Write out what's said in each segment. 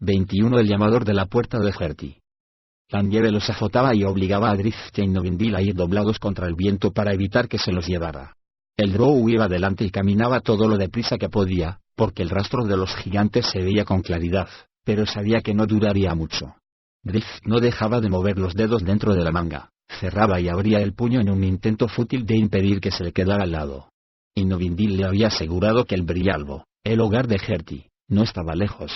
21 El llamador de la puerta de Gertie. La nieve los azotaba y obligaba a Drizzt y Innovindil a ir doblados contra el viento para evitar que se los llevara. El drow iba adelante y caminaba todo lo deprisa que podía, porque el rastro de los gigantes se veía con claridad, pero sabía que no duraría mucho. Drizzt no dejaba de mover los dedos dentro de la manga, cerraba y abría el puño en un intento fútil de impedir que se le quedara al lado. Innovindil le había asegurado que el Brialbo, el hogar de Gertie, no estaba lejos.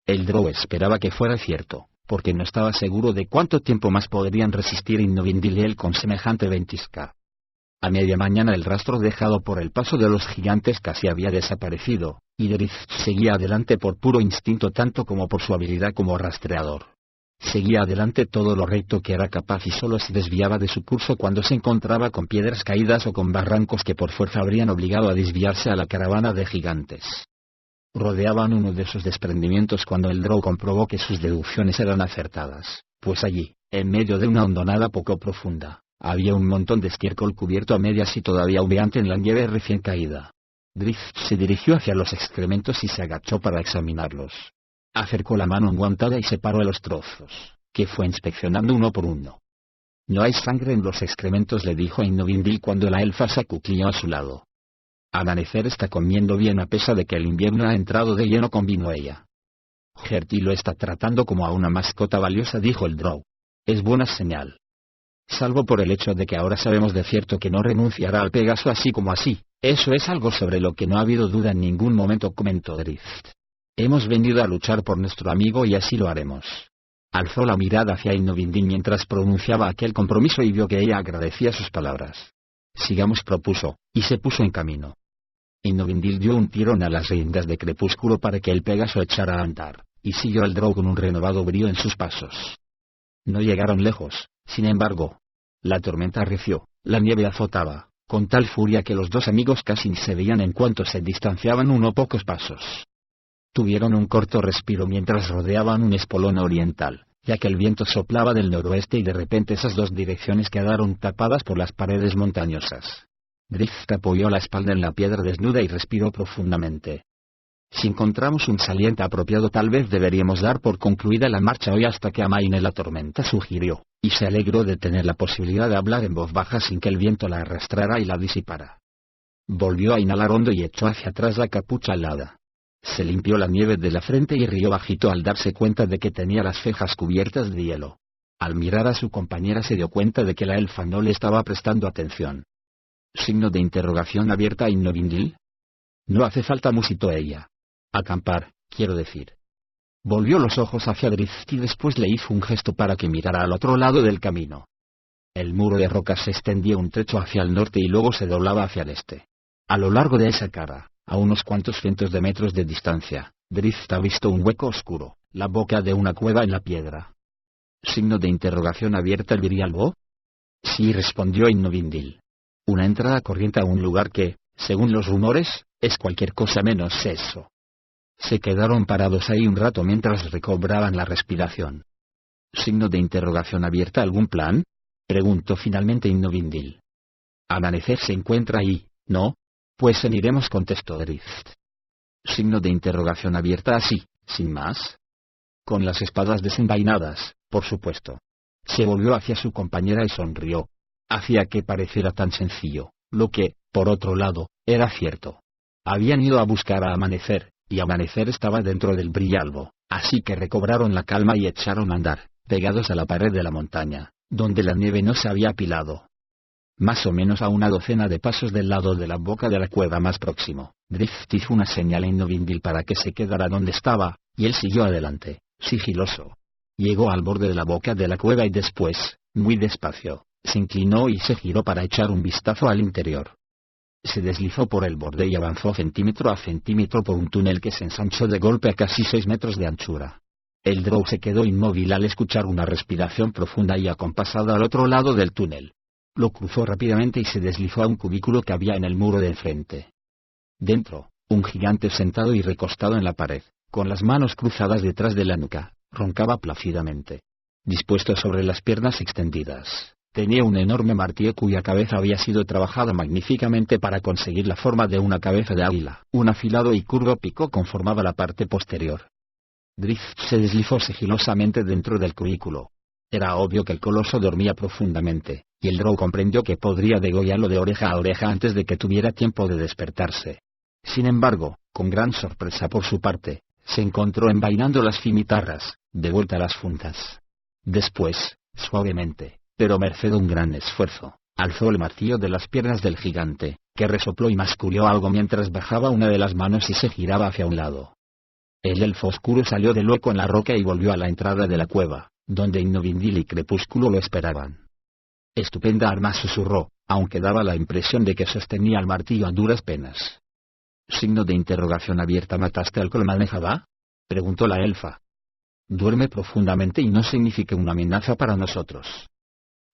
El drow esperaba que fuera cierto, porque no estaba seguro de cuánto tiempo más podrían resistir Innovindil y él con semejante ventisca. A media mañana el rastro dejado por el paso de los gigantes casi había desaparecido, y Drizzt seguía adelante por puro instinto tanto como por su habilidad como rastreador. Seguía adelante todo lo recto que era capaz y solo se desviaba de su curso cuando se encontraba con piedras caídas o con barrancos que por fuerza habrían obligado a desviarse a la caravana de gigantes. Rodeaban uno de esos desprendimientos cuando el drow comprobó que sus deducciones eran acertadas, pues allí, en medio de una hondonada poco profunda, había un montón de estiércol cubierto a medias y todavía humeante en la nieve recién caída. Drizzt se dirigió hacia los excrementos y se agachó para examinarlos. Acercó la mano enguantada y separó los trozos, que fue inspeccionando uno por uno. «No hay sangre en los excrementos», le dijo a Innovindil cuando la elfa se acuclilló a su lado. «Amanecer está comiendo bien a pesar de que el invierno ha entrado de lleno», convino ella. «Gertie lo está tratando como a una mascota valiosa», dijo el drow. «Es buena señal. Salvo por el hecho de que ahora sabemos de cierto que no renunciará al Pegaso así como así, eso es algo sobre lo que no ha habido duda en ningún momento», comentó Drizzt. «Hemos venido a luchar por nuestro amigo y así lo haremos». Alzó la mirada hacia Innovindil mientras pronunciaba aquel compromiso y vio que ella agradecía sus palabras. «Sigamos», propuso, y se puso en camino. Innovindil dio un tirón a las riendas de Crepúsculo para que el Pegaso echara a andar, y siguió al drow con un renovado brío en sus pasos. No llegaron lejos, sin embargo. La tormenta arreció, la nieve azotaba, con tal furia que los dos amigos casi se veían en cuanto se distanciaban unos pocos pasos. Tuvieron un corto respiro mientras rodeaban un espolón oriental, ya que el viento soplaba del noroeste y de repente esas dos direcciones quedaron tapadas por las paredes montañosas. Drizzt apoyó la espalda en la piedra desnuda y respiró profundamente. «Si encontramos un saliente apropiado tal vez deberíamos dar por concluida la marcha hoy hasta que amaine la tormenta», sugirió, y se alegró de tener la posibilidad de hablar en voz baja sin que el viento la arrastrara y la disipara. Volvió a inhalar hondo y echó hacia atrás la capucha alada. Se limpió la nieve de la frente y rió bajito al darse cuenta de que tenía las cejas cubiertas de hielo. Al mirar a su compañera se dio cuenta de que la elfa no le estaba prestando atención. ¿Signo de interrogación abierta a Innovindil? «No hace falta», musitó ella. «Acampar, quiero decir». Volvió los ojos hacia Drizzt y después le hizo un gesto para que mirara al otro lado del camino. El muro de rocas se extendía un trecho hacia el norte y luego se doblaba hacia el este. A lo largo de esa cara, a unos cuantos cientos de metros de distancia, Drizzt ha visto un hueco oscuro, la boca de una cueva en la piedra. ¿Signo de interrogación abierta el Brialbo? Sí, respondió Innovindil. Una entrada corriente a un lugar que, según los rumores, es cualquier cosa menos eso. Se quedaron parados ahí un rato mientras recobraban la respiración. ¿Signo de interrogación abierta algún plan? Preguntó finalmente Innovindil. Amanecer se encuentra ahí, ¿no? Pues iremos, contestó Drizzt. Signo de interrogación abierta así, sin más. Con las espadas desenvainadas, por supuesto. Se volvió hacia su compañera y sonrió. Hacía que pareciera tan sencillo, lo que, por otro lado, era cierto. Habían ido a buscar a Amanecer, y Amanecer estaba dentro del Brialbo, así que recobraron la calma y echaron a andar, pegados a la pared de la montaña, donde la nieve no se había apilado. Más o menos a una docena de pasos del lado de la boca de la cueva más próximo, Drizzt hizo una señal a Innovindil para que se quedara donde estaba, y él siguió adelante, sigiloso. Llegó al borde de la boca de la cueva y después, muy despacio, se inclinó y se giró para echar un vistazo al interior. Se deslizó por el borde y avanzó centímetro a centímetro por un túnel que se ensanchó de golpe a casi 6 metros de anchura. El drow se quedó inmóvil al escuchar una respiración profunda y acompasada al otro lado del túnel. Lo cruzó rápidamente y se deslizó a un cubículo que había en el muro de enfrente. Dentro, un gigante sentado y recostado en la pared, con las manos cruzadas detrás de la nuca, roncaba plácidamente. Dispuesto sobre las piernas extendidas, tenía un enorme martillo cuya cabeza había sido trabajada magníficamente para conseguir la forma de una cabeza de águila. Un afilado y curvo pico conformaba la parte posterior. Drift se deslizó sigilosamente dentro del cubículo. Era obvio que el coloso dormía profundamente, y el drow comprendió que podría degollarlo de oreja a oreja antes de que tuviera tiempo de despertarse. Sin embargo, con gran sorpresa por su parte, se encontró envainando las cimitarras, de vuelta a las fundas. Después, suavemente, pero merced a un gran esfuerzo, alzó el martillo de las piernas del gigante, que resopló y masculló algo mientras bajaba una de las manos y se giraba hacia un lado. El elfo oscuro salió del hueco en la roca y volvió a la entrada de la cueva, donde Innovindil y Crepúsculo lo esperaban. «Estupenda arma», susurró, aunque daba la impresión de que sostenía el martillo a duras penas. Signo de interrogación abierta. «¿Mataste al Colmanejaba?», preguntó la elfa. «Duerme profundamente y no significa una amenaza para nosotros».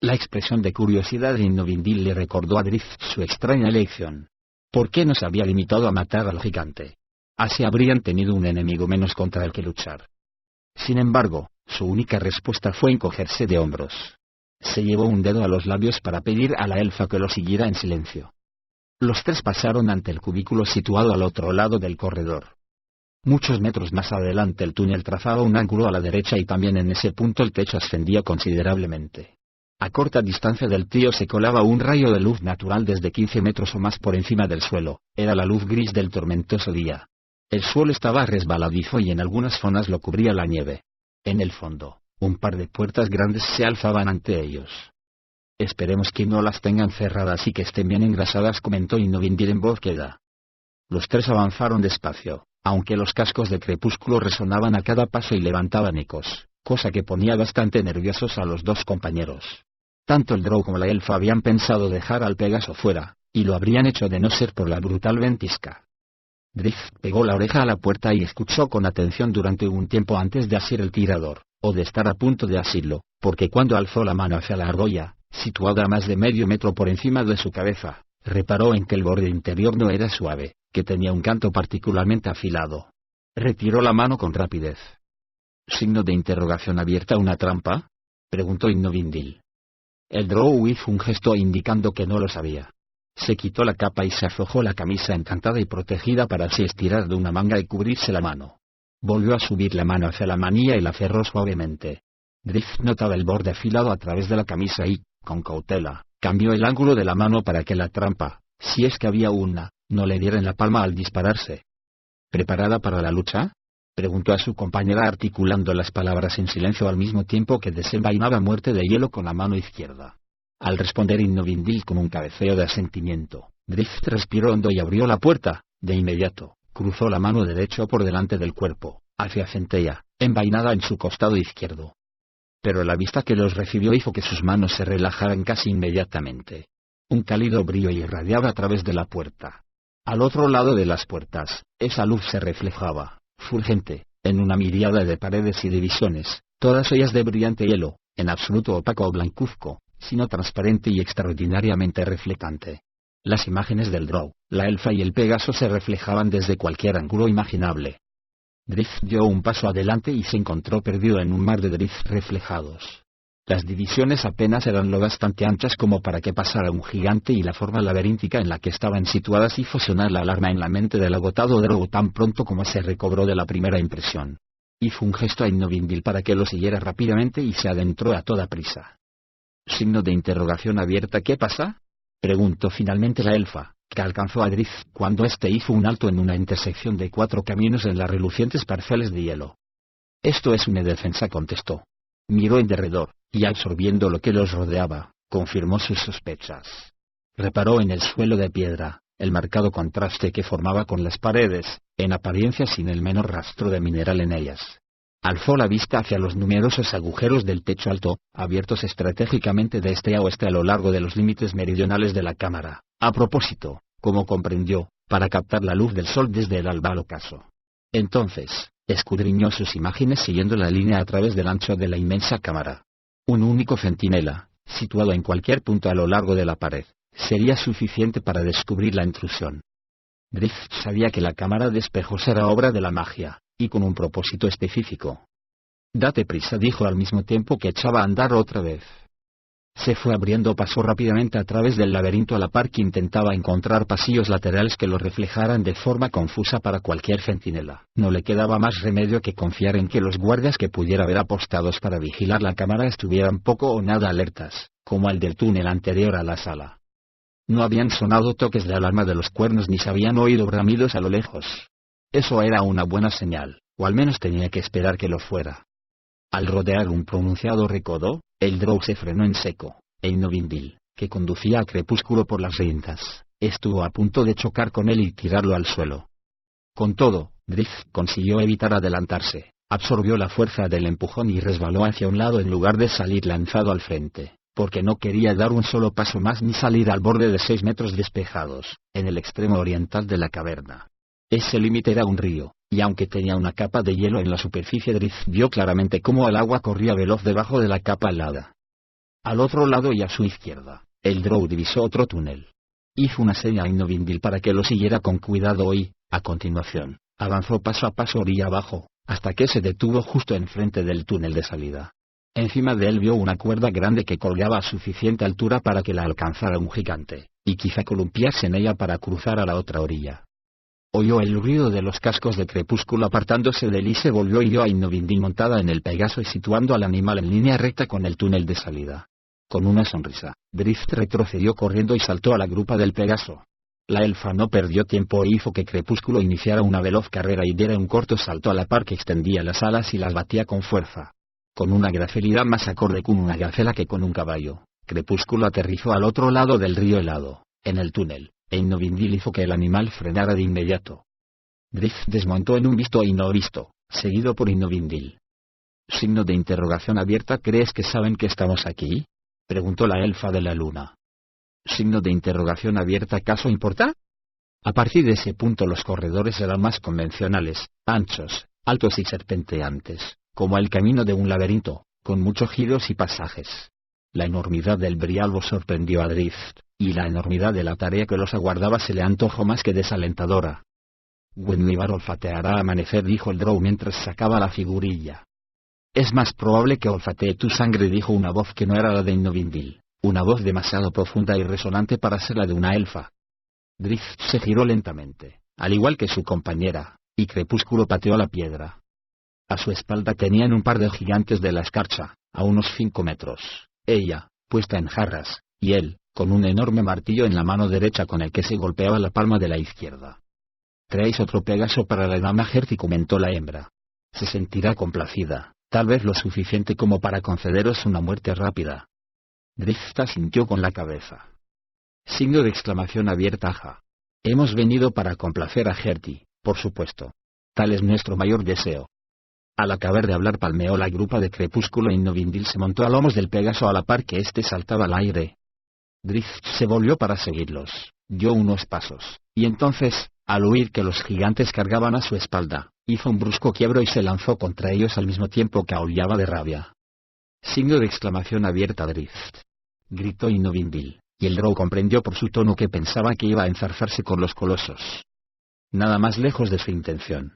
La expresión de curiosidad de Innovindil le recordó a Drift su extraña elección. ¿Por qué no se había limitado a matar al gigante? Así habrían tenido un enemigo menos contra el que luchar. Sin embargo, su única respuesta fue encogerse de hombros. Se llevó un dedo a los labios para pedir a la elfa que lo siguiera en silencio. Los tres pasaron ante el cubículo situado al otro lado del corredor. Muchos metros más adelante el túnel trazaba un ángulo a la derecha y también en ese punto el techo ascendía considerablemente. A corta distancia del trío se colaba un rayo de luz natural desde 15 metros o más por encima del suelo. Era la luz gris del tormentoso día. El suelo estaba resbaladizo y en algunas zonas lo cubría la nieve. En el fondo, un par de puertas grandes se alzaban ante ellos. «Esperemos que no las tengan cerradas y que estén bien engrasadas», comentó Innovindil en voz queda. Los tres avanzaron despacio, aunque los cascos de Crepúsculo resonaban a cada paso y levantaban ecos, cosa que ponía bastante nerviosos a los dos compañeros. Tanto el drow como la elfa habían pensado dejar al Pegaso fuera, y lo habrían hecho de no ser por la brutal ventisca. Drift pegó la oreja a la puerta y escuchó con atención durante un tiempo antes de asir el tirador, o de estar a punto de asirlo, porque cuando alzó la mano hacia la argolla, situada a más de medio metro por encima de su cabeza, reparó en que el borde interior no era suave, que tenía un canto particularmente afilado. Retiró la mano con rapidez. «Signo de interrogación abierta. ¿Una trampa?», preguntó Innovindil. El drow hizo un gesto indicando que no lo sabía. Se quitó la capa y se aflojó la camisa encantada y protegida para así estirar de una manga y cubrirse la mano. Volvió a subir la mano hacia la manilla y la cerró suavemente. Drift notaba el borde afilado a través de la camisa y, con cautela, cambió el ángulo de la mano para que la trampa, si es que había una, no le diera en la palma al dispararse. «¿Preparada para la lucha?», preguntó a su compañera articulando las palabras en silencio al mismo tiempo que desenvainaba muerte de hielo con la mano izquierda. Al responder Innovindil con un cabeceo de asentimiento, Drift respiró hondo y abrió la puerta. De inmediato, cruzó la mano derecha por delante del cuerpo, hacia Centella, envainada en su costado izquierdo. Pero la vista que los recibió hizo que sus manos se relajaran casi inmediatamente. Un cálido brillo irradiaba a través de la puerta. Al otro lado de las puertas, esa luz se reflejaba, fulgente, en una miríada de paredes y divisiones, todas ellas de brillante hielo, en absoluto opaco o blancuzco, sino transparente y extraordinariamente reflectante. Las imágenes del drow, la elfa y el Pegaso se reflejaban desde cualquier ángulo imaginable. Drift dio un paso adelante y se encontró perdido en un mar de drift reflejados. Las divisiones apenas eran lo bastante anchas como para que pasara un gigante y la forma laberíntica en la que estaban situadas hizo sonar la alarma en la mente del agotado drow tan pronto como se recobró de la primera impresión. Hizo un gesto a Innovindil para que lo siguiera rápidamente y se adentró a toda prisa. «Signo de interrogación abierta. ¿Qué pasa?», preguntó finalmente la elfa, que alcanzó a Drift cuando éste hizo un alto en una intersección de 4 caminos en las relucientes parcelas de hielo. «Esto es una defensa», contestó. Miró en derredor, y absorbiendo lo que los rodeaba, confirmó sus sospechas. Reparó en el suelo de piedra, el marcado contraste que formaba con las paredes, en apariencia sin el menor rastro de mineral en ellas. Alzó la vista hacia los numerosos agujeros del techo alto, abiertos estratégicamente de este a oeste a lo largo de los límites meridionales de la cámara, a propósito, como comprendió, para captar la luz del sol desde el alba al ocaso. Entonces, escudriñó sus imágenes siguiendo la línea a través del ancho de la inmensa cámara. Un único centinela, situado en cualquier punto a lo largo de la pared, sería suficiente para descubrir la intrusión. Drift sabía que la cámara de espejos era obra de la magia, y con un propósito específico. «Date prisa», dijo al mismo tiempo que echaba a andar otra vez. Se fue abriendo paso rápidamente a través del laberinto a la par que intentaba encontrar pasillos laterales que lo reflejaran de forma confusa para cualquier centinela. No le quedaba más remedio que confiar en que los guardias que pudiera ver apostados para vigilar la cámara estuvieran poco o nada alertas, como el del túnel anterior a la sala. No habían sonado toques de alarma de los cuernos ni se habían oído bramidos a lo lejos. Eso era una buena señal, o al menos tenía que esperar que lo fuera. Al rodear un pronunciado recodo, el Drow se frenó en seco, e Inovindil, que conducía a Crepúsculo por las riendas, estuvo a punto de chocar con él y tirarlo al suelo. Con todo, Drift consiguió evitar adelantarse, absorbió la fuerza del empujón y resbaló hacia un lado en lugar de salir lanzado al frente, porque no quería dar un solo paso más ni salir al borde de 6 metros despejados, en el extremo oriental de la caverna. Ese límite era un río, y aunque tenía una capa de hielo en la superficie, Drift vio claramente cómo el agua corría veloz debajo de la capa helada. Al otro lado y a su izquierda, el Drow divisó otro túnel. Hizo una seña a Inovindil para que lo siguiera con cuidado y, a continuación, avanzó paso a paso orilla abajo, hasta que se detuvo justo enfrente del túnel de salida. Encima de él vio una cuerda grande que colgaba a suficiente altura para que la alcanzara un gigante, y quizá columpiarse en ella para cruzar a la otra orilla. Oyó el ruido de los cascos de Crepúsculo apartándose de él y se volvió y vio a Inovindil montada en el Pegaso y situando al animal en línea recta con el túnel de salida. Con una sonrisa, Drift retrocedió corriendo y saltó a la grupa del Pegaso. La elfa no perdió tiempo e hizo que Crepúsculo iniciara una veloz carrera y diera un corto salto a la par que extendía las alas y las batía con fuerza. Con una gracilidad más acorde con una gacela que con un caballo, Crepúsculo aterrizó al otro lado del río helado, en el túnel. Inovindil hizo que el animal frenara de inmediato. Drift desmontó en un visto y no visto, seguido por Inovindil. Signo de interrogación abierta. ¿Crees que saben que estamos aquí?, preguntó la elfa de la luna. Signo de interrogación abierta. ¿Acaso importa? A partir de ese punto los corredores eran más convencionales, anchos, altos y serpenteantes, como el camino de un laberinto, con muchos giros y pasajes. La enormidad del Brialbo sorprendió a Drift, y la enormidad de la tarea que los aguardaba se le antojó más que desalentadora. Gwenlivar olfateará amanecer, dijo el Drow mientras sacaba la figurilla. Es más probable que olfatee tu sangre, dijo una voz que no era la de Inovindil, una voz demasiado profunda y resonante para ser la de una elfa. Drift se giró lentamente, al igual que su compañera, y Crepúsculo pateó la piedra. A su espalda tenían un par de gigantes de la escarcha, a unos 5 metros, ella, puesta en jarras, y él, con un enorme martillo en la mano derecha con el que se golpeaba la palma de la izquierda. «¿Traéis otro Pegaso para la dama Herti?», comentó la hembra. «Se sentirá complacida, tal vez lo suficiente como para concederos una muerte rápida». Drift asintió con la cabeza. Signo de exclamación abierta. «Aja. Hemos venido para complacer a Herti, por supuesto. Tal es nuestro mayor deseo». Al acabar de hablar palmeó la grupa de Crepúsculo e Inovindil se montó a lomos del Pegaso a la par que éste saltaba al aire. Drift se volvió para seguirlos, dio unos pasos, y entonces, al oír que los gigantes cargaban a su espalda, hizo un brusco quiebro y se lanzó contra ellos al mismo tiempo que aullaba de rabia. Signo de exclamación abierta. «Drift», gritó Inovindil, y el Drow comprendió por su tono que pensaba que iba a enzarzarse con los colosos. Nada más lejos de su intención.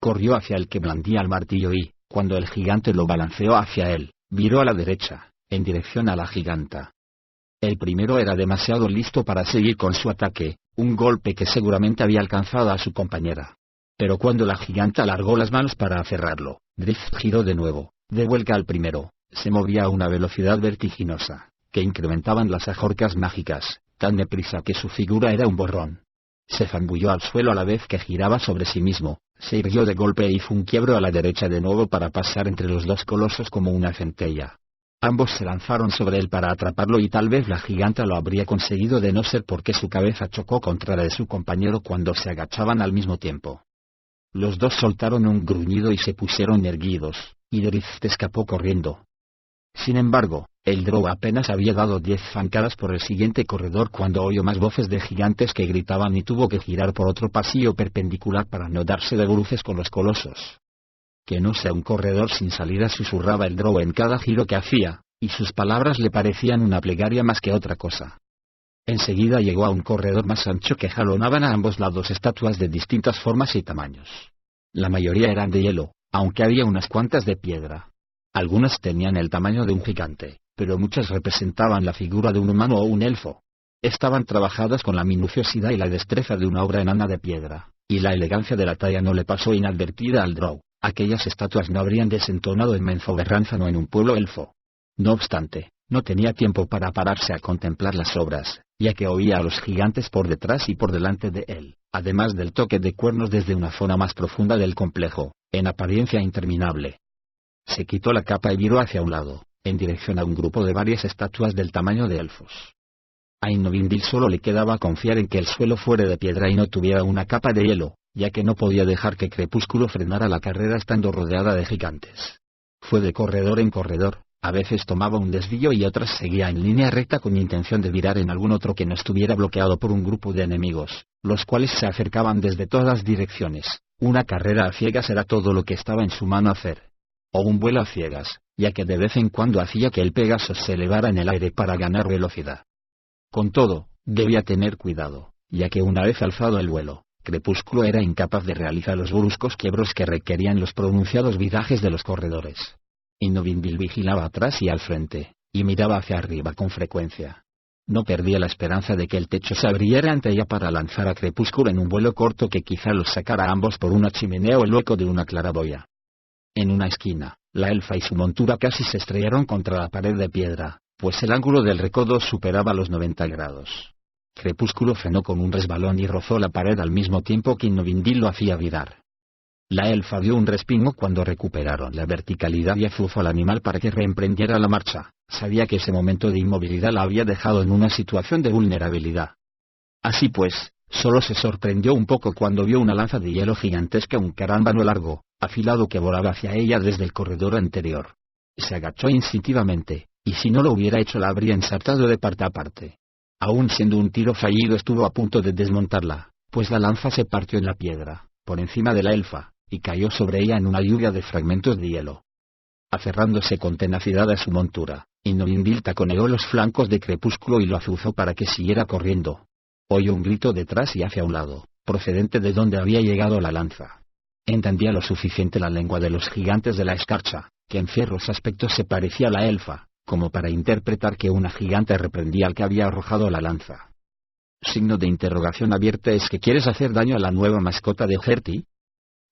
Corrió hacia el que blandía el martillo y, cuando el gigante lo balanceó hacia él, viró a la derecha, en dirección a la giganta. El primero era demasiado listo para seguir con su ataque, un golpe que seguramente había alcanzado a su compañera. Pero cuando la giganta alargó las manos para aferrarlo, Drift giró de nuevo, de vuelta al primero, se movía a una velocidad vertiginosa, que incrementaban las ajorcas mágicas, tan deprisa que su figura era un borrón. Se zambulló al suelo a la vez que giraba sobre sí mismo, se irguió de golpe e hizo un quiebro a la derecha de nuevo para pasar entre los dos colosos como una centella. Ambos se lanzaron sobre él para atraparlo y tal vez la giganta lo habría conseguido de no ser porque su cabeza chocó contra la de su compañero cuando se agachaban al mismo tiempo. Los dos soltaron un gruñido y se pusieron erguidos, y Drift escapó corriendo. Sin embargo, el Drow apenas había dado 10 zancadas por el siguiente corredor cuando oyó más voces de gigantes que gritaban y tuvo que girar por otro pasillo perpendicular para no darse de bruces con los colosos. «Que no sea un corredor sin salida», susurraba el Drow en cada giro que hacía, y sus palabras le parecían una plegaria más que otra cosa. Enseguida llegó a un corredor más ancho que jalonaban a ambos lados estatuas de distintas formas y tamaños. La mayoría eran de hielo, aunque había unas cuantas de piedra. Algunas tenían el tamaño de un gigante, pero muchas representaban la figura de un humano o un elfo. Estaban trabajadas con la minuciosidad y la destreza de una obra enana de piedra, y la elegancia de la talla no le pasó inadvertida al drow. Aquellas estatuas no habrían desentonado en Menzoberranzan o en un pueblo elfo. No obstante, no tenía tiempo para pararse a contemplar las obras, ya que oía a los gigantes por detrás y por delante de él, además del toque de cuernos desde una zona más profunda del complejo, en apariencia interminable. Se quitó la capa y viró hacia un lado, en dirección a un grupo de varias estatuas del tamaño de elfos. A Innovindil solo le quedaba confiar en que el suelo fuera de piedra y no tuviera una capa de hielo, ya que no podía dejar que Crepúsculo frenara la carrera estando rodeada de gigantes. Fue de corredor en corredor, a veces tomaba un desvío y otras seguía en línea recta con intención de virar en algún otro que no estuviera bloqueado por un grupo de enemigos, los cuales se acercaban desde todas direcciones. Una carrera a ciegas era todo lo que estaba en su mano hacer. O un vuelo a ciegas, ya que de vez en cuando hacía que el Pegaso se elevara en el aire para ganar velocidad. Con todo, debía tener cuidado, ya que una vez alzado el vuelo, Crepúsculo era incapaz de realizar los bruscos quiebros que requerían los pronunciados virajes de los corredores. Innovindil vigilaba atrás y al frente, y miraba hacia arriba con frecuencia. No perdía la esperanza de que el techo se abriera ante ella para lanzar a Crepúsculo en un vuelo corto que quizá los sacara a ambos por una chimenea o el hueco de una claraboya. En una esquina, la elfa y su montura casi se estrellaron contra la pared de piedra, pues el ángulo del recodo superaba los 90 grados. Crepúsculo frenó con un resbalón y rozó la pared al mismo tiempo que Innovindil lo hacía virar. La elfa dio un respingo cuando recuperaron la verticalidad y azuzó al animal para que reemprendiera la marcha. Sabía que ese momento de inmovilidad la había dejado en una situación de vulnerabilidad. Así pues, solo se sorprendió un poco cuando vio una lanza de hielo gigantesca, un carámbano largo, afilado que volaba hacia ella desde el corredor anterior. Se agachó instintivamente, y si no lo hubiera hecho la habría ensartado de parte a parte. Aun siendo un tiro fallido estuvo a punto de desmontarla, pues la lanza se partió en la piedra, por encima de la elfa, y cayó sobre ella en una lluvia de fragmentos de hielo. Aferrándose con tenacidad a su montura, Innovindil taconeó los flancos de Crepúsculo y lo azuzó para que siguiera corriendo. Oyó un grito detrás y hacia un lado, procedente de donde había llegado la lanza. Entendía lo suficiente la lengua de los gigantes de la escarcha, que en fierros aspectos se parecía a la elfa, como para interpretar que una gigante reprendía al que había arrojado la lanza. Signo de interrogación abierta. ¿Es que quieres hacer daño a la nueva mascota de Hertie?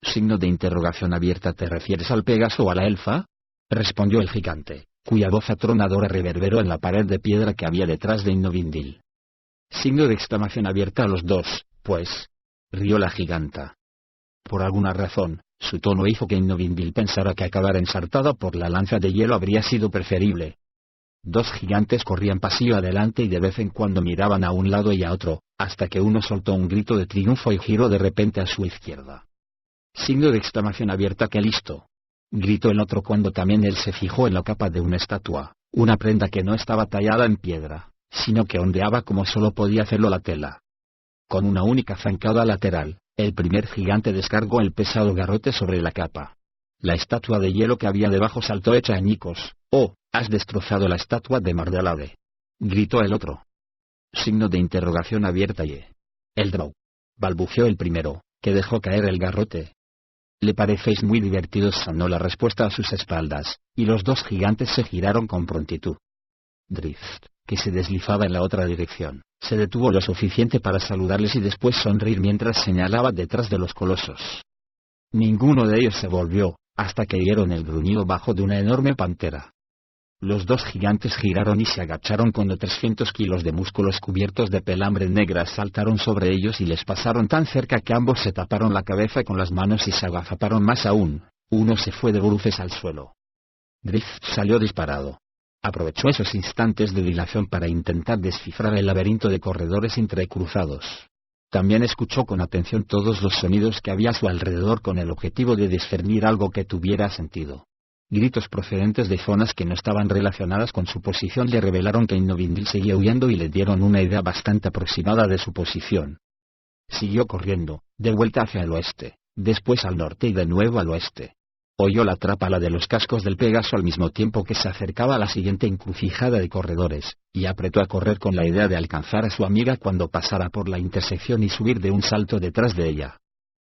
Signo de interrogación abierta. ¿Te refieres al Pegaso o a la elfa? Respondió el gigante, cuya voz atronadora reverberó en la pared de piedra que había detrás de Innovindil. Signo de exclamación abierta. A los dos, pues, rió la giganta. Por alguna razón, su tono hizo que Innovindil pensara que acabar ensartada por la lanza de hielo habría sido preferible. Dos gigantes corrían pasillo adelante y de vez en cuando miraban a un lado y a otro, hasta que uno soltó un grito de triunfo y giró de repente a su izquierda. Signo de exclamación abierta. ¡Qué listo!, gritó el otro cuando también él se fijó en la capa de una estatua, una prenda que no estaba tallada en piedra, sino que ondeaba como solo podía hacerlo la tela. Con una única zancada lateral, el primer gigante descargó el pesado garrote sobre la capa. La estatua de hielo que había debajo saltó hecha añicos. ¡Oh, has destrozado la estatua de Mardalade!, gritó el otro. Signo de interrogación abierta. Y el drow, balbuceó el primero, que dejó caer el garrote. «Le parecéis muy divertidos», sonó la respuesta a sus espaldas, y los dos gigantes se giraron con prontitud. Drift, que se deslizaba en la otra dirección, se detuvo lo suficiente para saludarles y después sonreír mientras señalaba detrás de los colosos. Ninguno de ellos se volvió, hasta que oyeron el gruñido bajo de una enorme pantera. Los dos gigantes giraron y se agacharon cuando 300 kilos de músculos cubiertos de pelambre negra saltaron sobre ellos y les pasaron tan cerca que ambos se taparon la cabeza con las manos y se agazaparon más aún. Uno se fue de bruces al suelo. Drift salió disparado. Aprovechó esos instantes de dilación para intentar descifrar el laberinto de corredores entrecruzados. También escuchó con atención todos los sonidos que había a su alrededor con el objetivo de discernir algo que tuviera sentido. Gritos procedentes de zonas que no estaban relacionadas con su posición le revelaron que Innovindil seguía huyendo y le dieron una idea bastante aproximada de su posición. Siguió corriendo, de vuelta hacia el oeste, después al norte y de nuevo al oeste. Oyó la trápala de los cascos del Pegaso al mismo tiempo que se acercaba a la siguiente encrucijada de corredores, y apretó a correr con la idea de alcanzar a su amiga cuando pasara por la intersección y subir de un salto detrás de ella.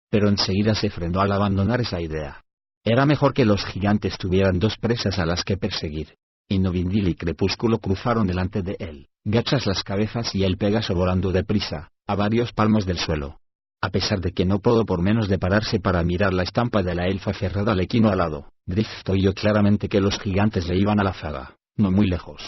Pero enseguida se frenó al abandonar esa idea. Era mejor que los gigantes tuvieran dos presas a las que perseguir. Innovindil y Crepúsculo cruzaron delante de él, gachas las cabezas y el Pégaso volando deprisa, a varios palmos del suelo. A pesar de que no pudo por menos de pararse para mirar la estampa de la elfa cerrada al equino alado, Drift oyó claramente que los gigantes le iban a la zaga, no muy lejos.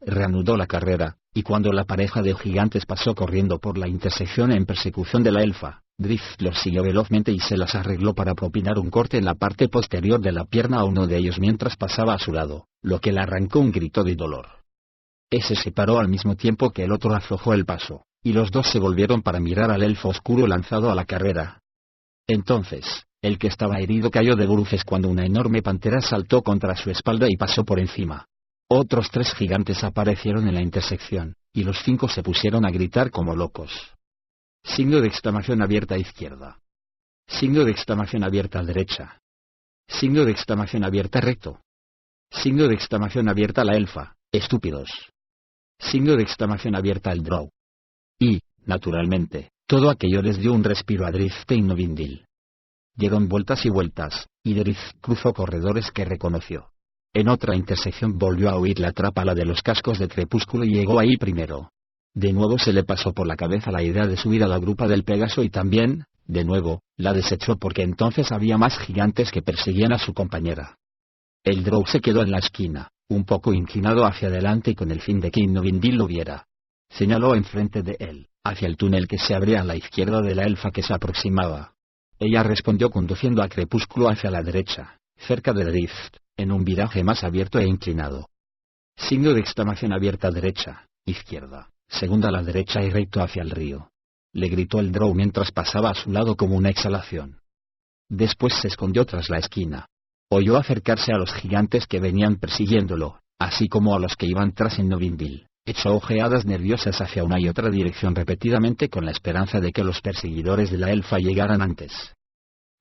Reanudó la carrera, y cuando la pareja de gigantes pasó corriendo por la intersección en persecución de la elfa, Drift los siguió velozmente y se las arregló para propinar un corte en la parte posterior de la pierna a uno de ellos mientras pasaba a su lado, lo que le arrancó un grito de dolor. Ese se paró al mismo tiempo que el otro aflojó el paso, y los dos se volvieron para mirar al elfo oscuro lanzado a la carrera. Entonces, el que estaba herido cayó de bruces cuando una enorme pantera saltó contra su espalda y pasó por encima. Otros 3 gigantes aparecieron en la intersección, y los 5 se pusieron a gritar como locos. Signo de exclamación abierta a izquierda. Signo de exclamación abierta a derecha. Signo de exclamación abierta recto. Signo de exclamación abierta a la elfa, estúpidos. Signo de exclamación abierta al drow. Y, naturalmente, todo aquello les dio un respiro a Drift e Innovindil. Dieron vueltas y vueltas, y Drift cruzó corredores que reconoció. En otra intersección volvió a oír la trápala de los cascos de Crepúsculo y llegó ahí primero. De nuevo se le pasó por la cabeza la idea de subir a la grupa del Pégaso y también, de nuevo, la desechó porque entonces había más gigantes que perseguían a su compañera. El drow se quedó en la esquina, un poco inclinado hacia adelante y con el fin de que Innovindil lo viera. Señaló enfrente de él, hacia el túnel que se abría a la izquierda de la elfa que se aproximaba. Ella respondió conduciendo a Crepúsculo hacia la derecha, cerca de Drift, en un viraje más abierto e inclinado. Signo de exclamación abierta derecha, izquierda, segunda a la derecha y recto hacia el río. Le gritó el drow mientras pasaba a su lado como una exhalación. Después se escondió tras la esquina. Oyó acercarse a los gigantes que venían persiguiéndolo, así como a los que iban tras Innovindil. Echó ojeadas nerviosas hacia una y otra dirección repetidamente con la esperanza de que los perseguidores de la elfa llegaran antes.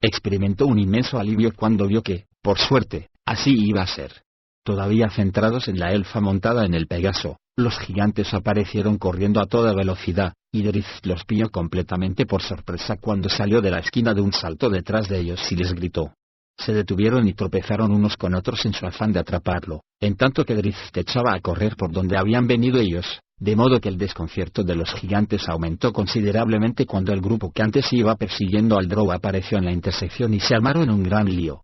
Experimentó un inmenso alivio cuando vio que, por suerte, así iba a ser. Todavía centrados en la elfa montada en el Pégaso, los gigantes aparecieron corriendo a toda velocidad, y Drift los pilló completamente por sorpresa cuando salió de la esquina de un salto detrás de ellos y les gritó. Se detuvieron y tropezaron unos con otros en su afán de atraparlo, en tanto que Drift echaba a correr por donde habían venido ellos, de modo que el desconcierto de los gigantes aumentó considerablemente cuando el grupo que antes iba persiguiendo al drow apareció en la intersección y se armaron en un gran lío.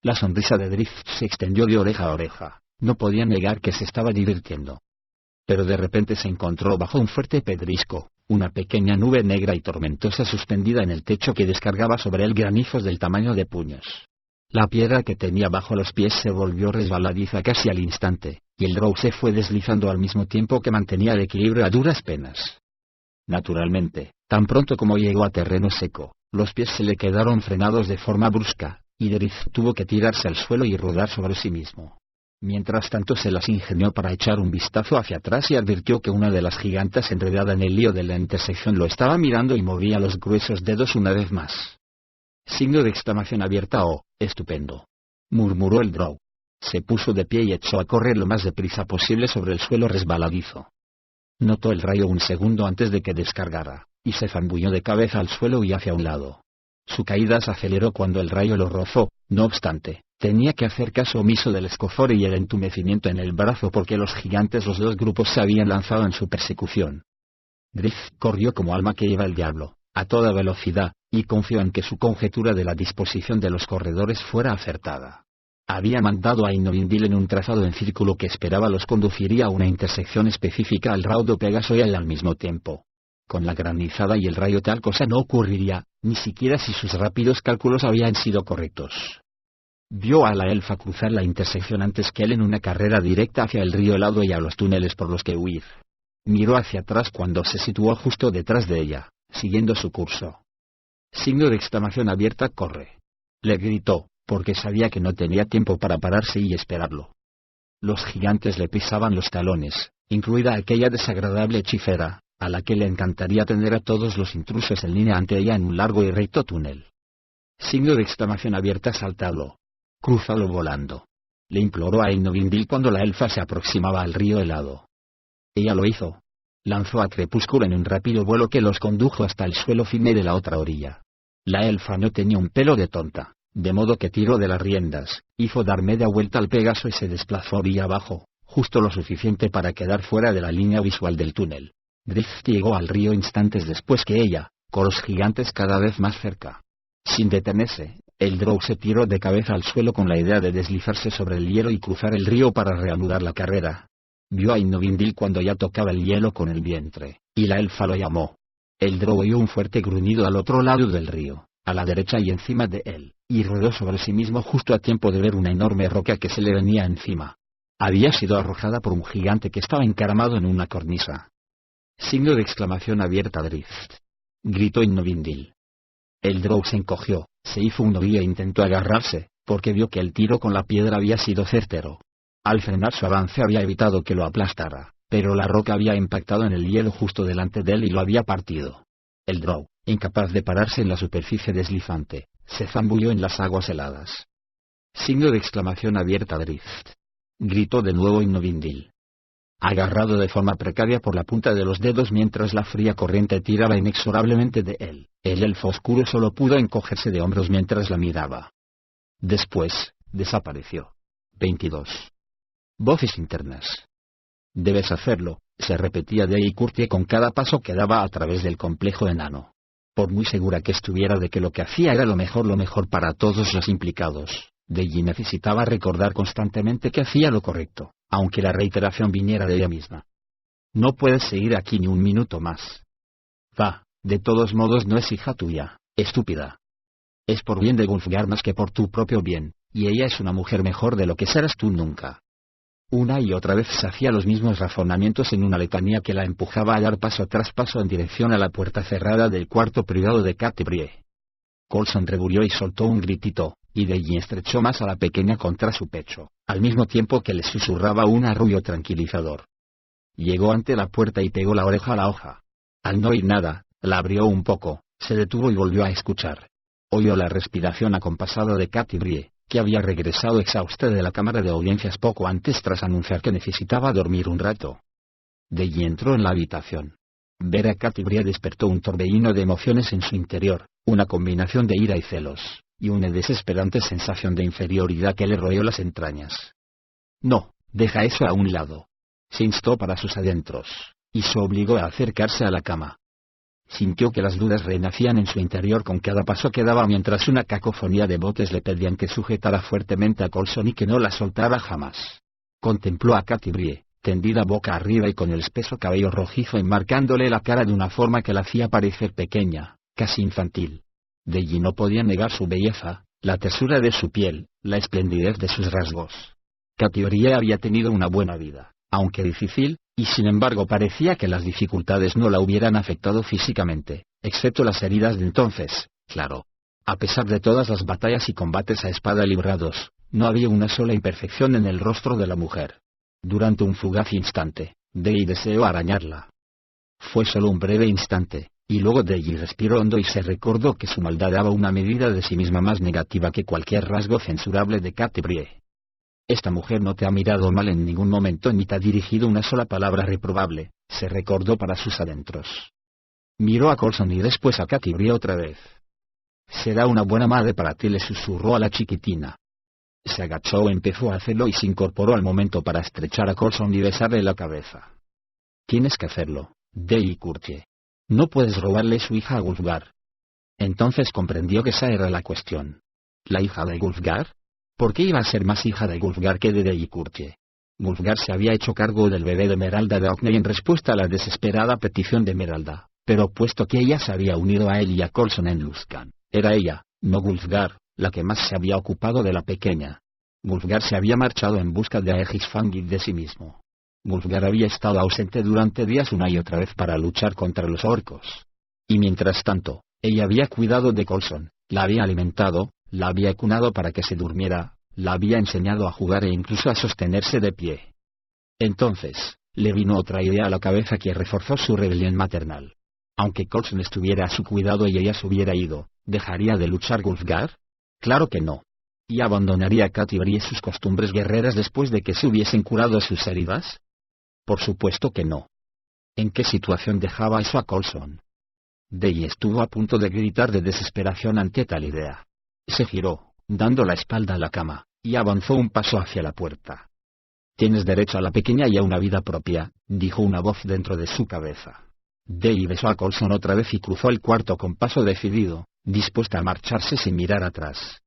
La sonrisa de Drift se extendió de oreja a oreja, no podía negar que se estaba divirtiendo. Pero de repente se encontró bajo un fuerte pedrisco, una pequeña nube negra y tormentosa suspendida en el techo que descargaba sobre él granizos del tamaño de puños. La piedra que tenía bajo los pies se volvió resbaladiza casi al instante, y el drow se fue deslizando al mismo tiempo que mantenía el equilibrio a duras penas. Naturalmente, tan pronto como llegó a terreno seco, los pies se le quedaron frenados de forma brusca, y Drift tuvo que tirarse al suelo y rodar sobre sí mismo. Mientras tanto se las ingenió para echar un vistazo hacia atrás y advirtió que una de las gigantes enredada en el lío de la intersección lo estaba mirando y movía los gruesos dedos una vez más. Signo de exclamación abierta o, estupendo. Murmuró el drow. Se puso de pie y echó a correr lo más deprisa posible sobre el suelo resbaladizo. Notó el rayo un segundo antes de que descargara, y se zambulló de cabeza al suelo y hacia un lado. Su caída se aceleró cuando el rayo lo rozó, no obstante, tenía que hacer caso omiso del escozor y el entumecimiento en el brazo porque los gigantes los dos grupos se habían lanzado en su persecución. Drift corrió como alma que lleva el diablo, a toda velocidad, y confió en que su conjetura de la disposición de los corredores fuera acertada. Había mandado a Innovindil en un trazado en círculo que esperaba los conduciría a una intersección específica al raudo Pégaso y a él al mismo tiempo. Con la granizada y el rayo tal cosa no ocurriría, ni siquiera si sus rápidos cálculos habían sido correctos. Vio a la elfa cruzar la intersección antes que él en una carrera directa hacia el río helado y a los túneles por los que huir. Miró hacia atrás cuando se situó justo detrás de ella, siguiendo su curso. Signo de exclamación abierta corre. Le gritó, porque sabía que no tenía tiempo para pararse y esperarlo. Los gigantes le pisaban los talones, incluida aquella desagradable hechicera, a la que le encantaría tener a todos los intrusos en línea ante ella en un largo y recto túnel. Signo de exclamación abierta saltado. Crúzalo volando. Le imploró a Innovindil cuando la elfa se aproximaba al río helado. Ella lo hizo. Lanzó a Crepúsculo en un rápido vuelo que los condujo hasta el suelo firme de la otra orilla. La elfa no tenía un pelo de tonta, de modo que tiró de las riendas, hizo dar media vuelta al Pegaso y se desplazó vía abajo, justo lo suficiente para quedar fuera de la línea visual del túnel. Drift llegó al río instantes después que ella, con los gigantes cada vez más cerca. Sin detenerse, el Drow se tiró de cabeza al suelo con la idea de deslizarse sobre el hielo y cruzar el río para reanudar la carrera. Vio a Innovindil cuando ya tocaba el hielo con el vientre, y la elfa lo llamó. El Drow oyó un fuerte gruñido al otro lado del río, a la derecha y encima de él, y rodó sobre sí mismo justo a tiempo de ver una enorme roca que se le venía encima. Había sido arrojada por un gigante que estaba encaramado en una cornisa. Signo de exclamación abierta Drift. Gritó Innovindil. El Drow se encogió, se hizo un nudo e intentó agarrarse, porque vio que el tiro con la piedra había sido certero. Al frenar su avance había evitado que lo aplastara, pero la roca había impactado en el hielo justo delante de él y lo había partido. El Drow, incapaz de pararse en la superficie deslizante, se zambulló en las aguas heladas. Signo de exclamación abierta Drift. Gritó de nuevo Innovindil. Agarrado de forma precaria por la punta de los dedos mientras la fría corriente tiraba inexorablemente de él, el elfo oscuro solo pudo encogerse de hombros mientras la miraba. Después, desapareció. 22. Voces internas. Debes hacerlo, se repetía Dei Curtie con cada paso que daba a través del complejo enano. Por muy segura que estuviera de que lo que hacía era lo mejor para todos los implicados, Dei necesitaba recordar constantemente que hacía lo correcto, aunque la reiteración viniera de ella misma. No puedes seguir aquí ni un minuto más. Va, de todos modos no es hija tuya, estúpida. Es por bien de Wulfgar más que por tu propio bien, y ella es una mujer mejor de lo que serás tú nunca. Una y otra vez se hacía los mismos razonamientos en una letanía que la empujaba a dar paso tras paso en dirección a la puerta cerrada del cuarto privado de Catti-Brie. Coulson rebulió y soltó un gritito, y Dei estrechó más a la pequeña contra su pecho, al mismo tiempo que le susurraba un arrullo tranquilizador. Llegó ante la puerta y pegó la oreja a la hoja. Al no oír nada, la abrió un poco, se detuvo y volvió a escuchar. Oyó la respiración acompasada de Catti-Brie, que había regresado exhausta de la cámara de audiencias poco antes tras anunciar que necesitaba dormir un rato. Dei entró en la habitación. Ver a Catti-Brie despertó un torbellino de emociones en su interior, una combinación de ira y celos, y una desesperante sensación de inferioridad que le rodeó las entrañas. No, deja eso a un lado. Se instó para sus adentros, y se obligó a acercarse a la cama. Sintió que las dudas renacían en su interior con cada paso que daba mientras una cacofonía de voces le pedían que sujetara fuertemente a Coulson y que no la soltara jamás. Contempló a Catti-Brie, tendida boca arriba y con el espeso cabello rojizo enmarcándole la cara de una forma que la hacía parecer pequeña, casi infantil. Dei no podía negar su belleza, la tersura de su piel, la esplendidez de sus rasgos. Catti-Brie había tenido una buena vida, aunque difícil, y sin embargo parecía que las dificultades no la hubieran afectado físicamente, excepto las heridas de entonces, claro. A pesar de todas las batallas y combates a espada librados, no había una sola imperfección en el rostro de la mujer. Durante un fugaz instante, Dei deseó arañarla. Fue solo un breve instante, y luego Dei respiró hondo y se recordó que su maldad daba una medida de sí misma más negativa que cualquier rasgo censurable de Catti-Brie. Esta mujer no te ha mirado mal en ningún momento ni te ha dirigido una sola palabra reprobable, se recordó para sus adentros. Miró a Coulson y después a Catti-Brie otra vez. Será una buena madre para ti, le susurró a la chiquitina. Se agachó, empezó a hacerlo y se incorporó al momento para estrechar a Coulson y besarle la cabeza. Tienes que hacerlo, Dei Curtie. No puedes robarle su hija a Wulfgar. Entonces comprendió que esa era la cuestión. ¿La hija de Wulfgar? ¿Por qué iba a ser más hija de Wulfgar que de Dei Curtie? Wulfgar se había hecho cargo del bebé de Meralda de Orkney en respuesta a la desesperada petición de Meralda, pero puesto que ella se había unido a él y a Coulson en Luskan, era ella, no Wulfgar, la que más se había ocupado de la pequeña. Wulfgar se había marchado en busca de Aegis Fangid de sí mismo. Wulfgar había estado ausente durante días una y otra vez para luchar contra los orcos. Y mientras tanto, ella había cuidado de Coulson, la había alimentado, la había cunado para que se durmiera, la había enseñado a jugar e incluso a sostenerse de pie. Entonces, le vino otra idea a la cabeza que reforzó su rebelión maternal. Aunque Coulson estuviera a su cuidado y ella se hubiera ido, ¿dejaría de luchar Wulfgar? Claro que no. ¿Y abandonaría a Catti-Brie sus costumbres guerreras después de que se hubiesen curado sus heridas? Por supuesto que no. ¿En qué situación dejaba eso a Coulson? Dei estuvo a punto de gritar de desesperación ante tal idea. Se giró, dando la espalda a la cama, y avanzó un paso hacia la puerta. «Tienes derecho a la pequeña y a una vida propia», dijo una voz dentro de su cabeza. Dale besó a Coulson otra vez y cruzó el cuarto con paso decidido, dispuesta a marcharse sin mirar atrás.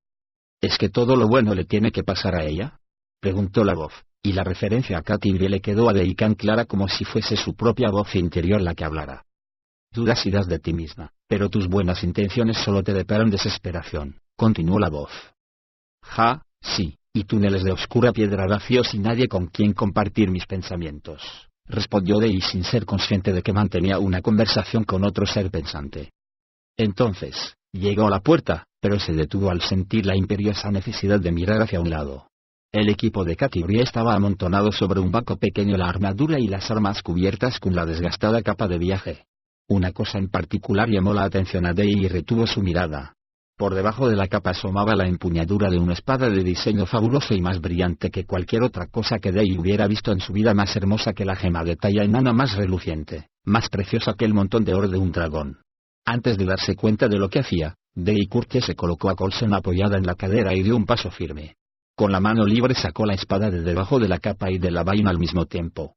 «¿Es que todo lo bueno le tiene que pasar a ella?», preguntó la voz, y la referencia a Katy Brie le quedó a Dale tan clara como si fuese su propia voz interior la que hablara. «Dudas y das de ti misma, pero tus buenas intenciones solo te deparan desesperación», continuó la voz. «Ja, sí, y túneles de oscura piedra vacíos y nadie con quien compartir mis pensamientos», respondió Dale sin ser consciente de que mantenía una conversación con otro ser pensante. Entonces, llegó a la puerta, pero se detuvo al sentir la imperiosa necesidad de mirar hacia un lado. El equipo de Katy Brie estaba amontonado sobre un banco pequeño, la armadura y las armas cubiertas con la desgastada capa de viaje. Una cosa en particular llamó la atención a Dale y retuvo su mirada. Por debajo de la capa asomaba la empuñadura de una espada de diseño fabuloso y más brillante que cualquier otra cosa que Dale hubiera visto en su vida, más hermosa que la gema de talla enana más reluciente, más preciosa que el montón de oro de un dragón. Antes de darse cuenta de lo que hacía, Dale Curtis se colocó a Coulson apoyada en la cadera y dio un paso firme. Con la mano libre sacó la espada de debajo de la capa y de la vaina al mismo tiempo.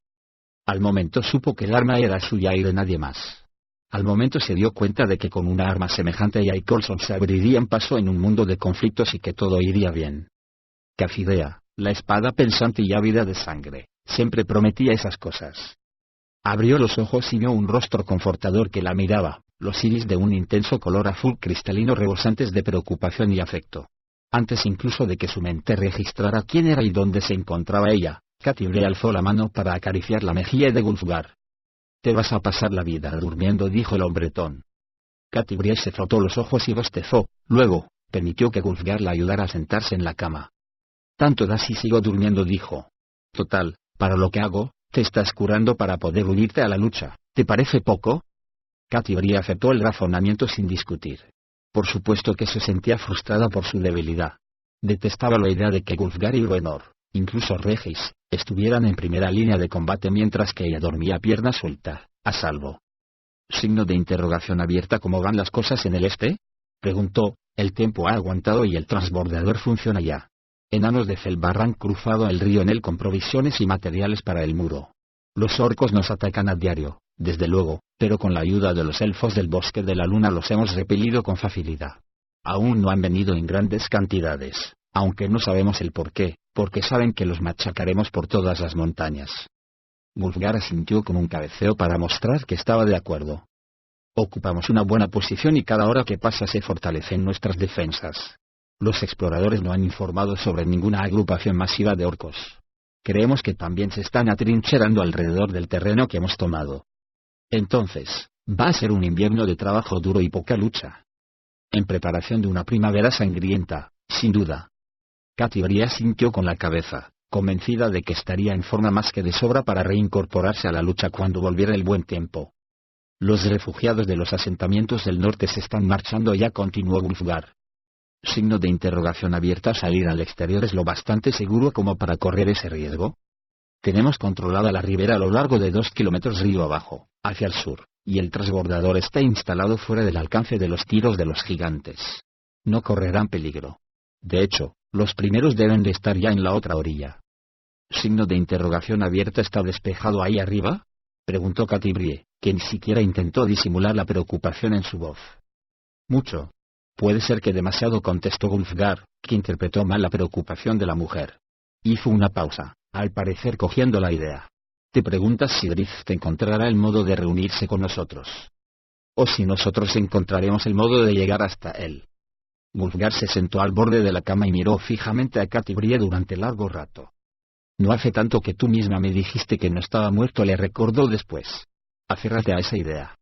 Al momento supo que el arma era suya y de nadie más. Al momento se dio cuenta de que con una arma semejante ella y Coulson se abrirían paso en un mundo de conflictos y que todo iría bien. Cafidea, la espada pensante y ávida de sangre, siempre prometía esas cosas. Abrió los ojos y vio un rostro confortador que la miraba, los iris de un intenso color azul cristalino rebosantes de preocupación y afecto. Antes incluso de que su mente registrara quién era y dónde se encontraba ella, Katy Brie alzó la mano para acariciar la mejilla de Wulfgar. «Te vas a pasar la vida durmiendo», dijo el hombretón. Katy Brie se frotó los ojos y bostezó, luego, permitió que Wulfgar la ayudara a sentarse en la cama. «Tanto da si sigo durmiendo», dijo. «Total, para lo que hago, te estás curando para poder unirte a la lucha, ¿te parece poco?» Katy Brie aceptó el razonamiento sin discutir. Por supuesto que se sentía frustrada por su debilidad. Detestaba la idea de que Wulfgar y Ruenor, incluso Regis, estuvieran en primera línea de combate mientras que ella dormía a pierna suelta, a salvo. ¿Signo de interrogación abierta? ¿Cómo van las cosas en el este?, preguntó. «El tiempo ha aguantado y el transbordador funciona ya. Enanos de Felbar han cruzado el río en él con provisiones y materiales para el muro. Los orcos nos atacan a diario, desde luego, pero con la ayuda de los elfos del bosque de la luna los hemos repelido con facilidad. Aún no han venido en grandes cantidades, aunque no sabemos el por qué, porque saben que los machacaremos por todas las montañas». Wulfgar asintió con un cabeceo para mostrar que estaba de acuerdo. «Ocupamos una buena posición y cada hora que pasa se fortalecen nuestras defensas. Los exploradores no han informado sobre ninguna agrupación masiva de orcos. Creemos que también se están atrincherando alrededor del terreno que hemos tomado. Entonces, va a ser un invierno de trabajo duro y poca lucha. En preparación de una primavera sangrienta, sin duda». Katy Brie asintió con la cabeza, convencida de que estaría en forma más que de sobra para reincorporarse a la lucha cuando volviera el buen tiempo. «Los refugiados de los asentamientos del norte se están marchando ya», continuó Wulfgar. «Signo de interrogación abierta. ¿Salir al exterior es lo bastante seguro como para correr ese riesgo? Tenemos controlada la ribera a lo largo de 2 kilómetros río abajo, hacia el sur, y el transbordador está instalado fuera del alcance de los tiros de los gigantes. No correrán peligro. De hecho, los primeros deben de estar ya en la otra orilla». «Signo de interrogación abierta. ¿Está despejado ahí arriba?», preguntó Katy Brie, que ni siquiera intentó disimular la preocupación en su voz. «Mucho. Puede ser que demasiado», contestó Wulfgar, que interpretó mal la preocupación de la mujer. Hizo una pausa, al parecer cogiendo la idea. «¿Te preguntas si Drift encontrará el modo de reunirse con nosotros? ¿O si nosotros encontraremos el modo de llegar hasta él?» Wulfgar se sentó al borde de la cama y miró fijamente a Katy Brie durante largo rato. «No hace tanto que tú misma me dijiste que no estaba muerto», le recordó después. «Aférrate a esa idea».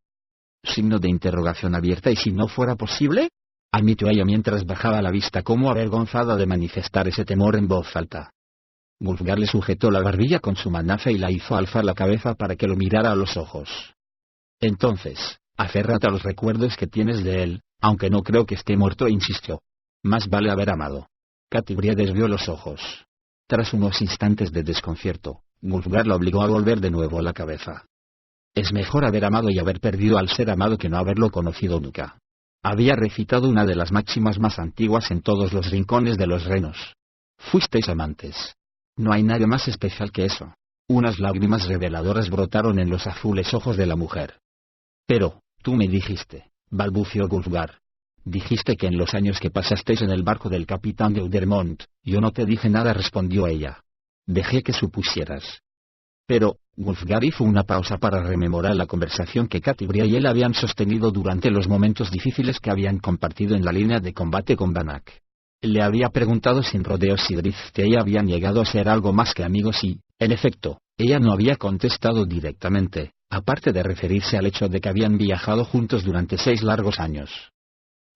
Signo de interrogación abierta. «¿Y si no fuera posible?», admitió ella mientras bajaba la vista como avergonzada de manifestar ese temor en voz alta. Wulfgar le sujetó la barbilla con su manaza y la hizo alzar la cabeza para que lo mirara a los ojos. «Entonces, aférrate a los recuerdos que tienes de él, aunque no creo que esté muerto», insistió. «Más vale haber amado». Katy Brie desvió los ojos. Tras unos instantes de desconcierto, Wulfgar la obligó a volver de nuevo la cabeza. «Es mejor haber amado y haber perdido al ser amado que no haberlo conocido nunca. Había recitado una de las máximas más antiguas en todos los rincones de los reinos. Fuisteis amantes. No hay nada más especial que eso. Unas lágrimas reveladoras brotaron en los azules ojos de la mujer. Pero, tú me dijiste, balbució Wulfgar. Dijiste que en los años que pasasteis en el barco del capitán de Udermont, yo no te dije nada, respondió ella. Dejé que supusieras. Pero, Wulfgar hizo una pausa para rememorar la conversación que Catibria y él habían sostenido durante los momentos difíciles que habían compartido en la línea de combate con Banach. Le había preguntado sin rodeos si Drift y ella habían llegado a ser algo más que amigos y, en efecto, ella no había contestado directamente, aparte de referirse al hecho de que habían viajado juntos durante 6 largos años.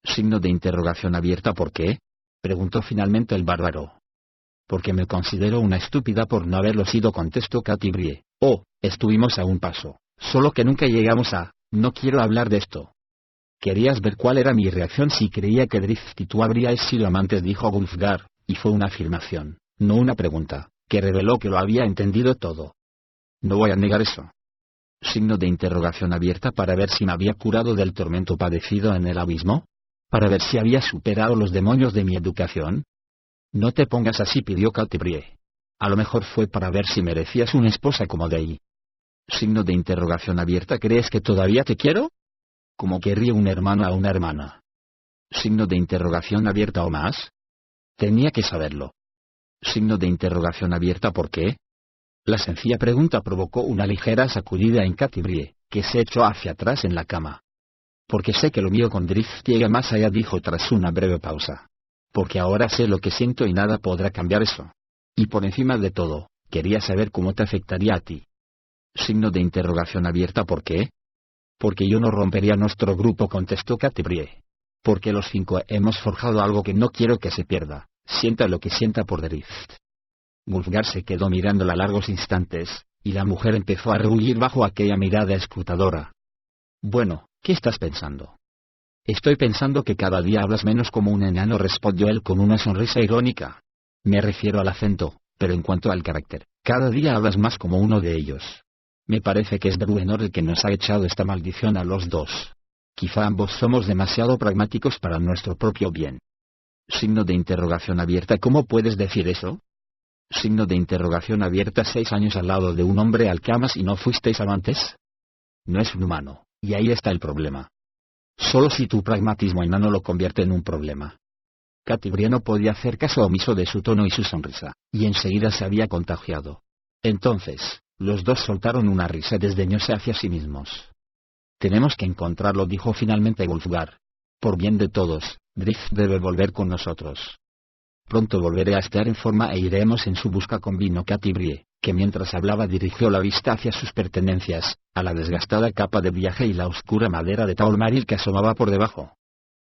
Signo de interrogación abierta. ¿Por qué? Preguntó finalmente el bárbaro. Porque me considero una estúpida por no haberlo sido, contestó Catibrie. Oh, estuvimos a un paso, solo que nunca llegamos a, no quiero hablar de esto. Querías ver cuál era mi reacción si creía que Drift y tú habríais sido amantes, dijo Wulfgar, y fue una afirmación, no una pregunta, que reveló que lo había entendido todo. No voy a negar eso. Signo de interrogación abierta. Para ver si me había curado del tormento padecido en el abismo. Para ver si había superado los demonios de mi educación. No te pongas así, pidió Catibrie. A lo mejor fue para ver si merecías una esposa como Dei. Signo de interrogación abierta. ¿Crees que todavía te quiero? Como querría un hermano a una hermana. Signo de interrogación abierta. ¿O más? Tenía que saberlo. Signo de interrogación abierta. ¿Por qué? La sencilla pregunta provocó una ligera sacudida en Catibrie, que se echó hacia atrás en la cama. Porque sé que lo mío con Drift llega más allá, dijo tras una breve pausa. Porque ahora sé lo que siento y nada podrá cambiar eso. Y por encima de todo, quería saber cómo te afectaría a ti. Signo de interrogación abierta. ¿Por qué? Porque yo no rompería nuestro grupo, contestó Catibrie. Porque los 5 hemos forjado algo que no quiero que se pierda, sienta lo que sienta por Drift. Wulfgar se quedó mirándola largos instantes, y la mujer empezó a rehuir bajo aquella mirada escrutadora. Bueno, ¿qué estás pensando? Estoy pensando que cada día hablas menos como un enano, respondió él con una sonrisa irónica. Me refiero al acento, pero en cuanto al carácter, cada día hablas más como uno de ellos. Me parece que es Bruenor el que nos ha echado esta maldición a los dos. Quizá ambos somos demasiado pragmáticos para nuestro propio bien. Signo de interrogación abierta. ¿Cómo puedes decir eso? Signo de interrogación abierta. 6 años al lado de un hombre al que amas y no fuisteis amantes. No es un humano, y ahí está el problema. Solo si tu pragmatismo enano lo convierte en un problema. Catibrie no podía hacer caso omiso de su tono y su sonrisa, y enseguida se había contagiado. Entonces, los dos soltaron una risa desdeñosa hacia sí mismos. Tenemos que encontrarlo, dijo finalmente Wulfgar. Por bien de todos, Drift debe volver con nosotros. Pronto volveré a estar en forma e iremos en su busca, convino Catibrie, que mientras hablaba dirigió la vista hacia sus pertenencias, a la desgastada capa de viaje y la oscura madera de taulmaril que asomaba por debajo.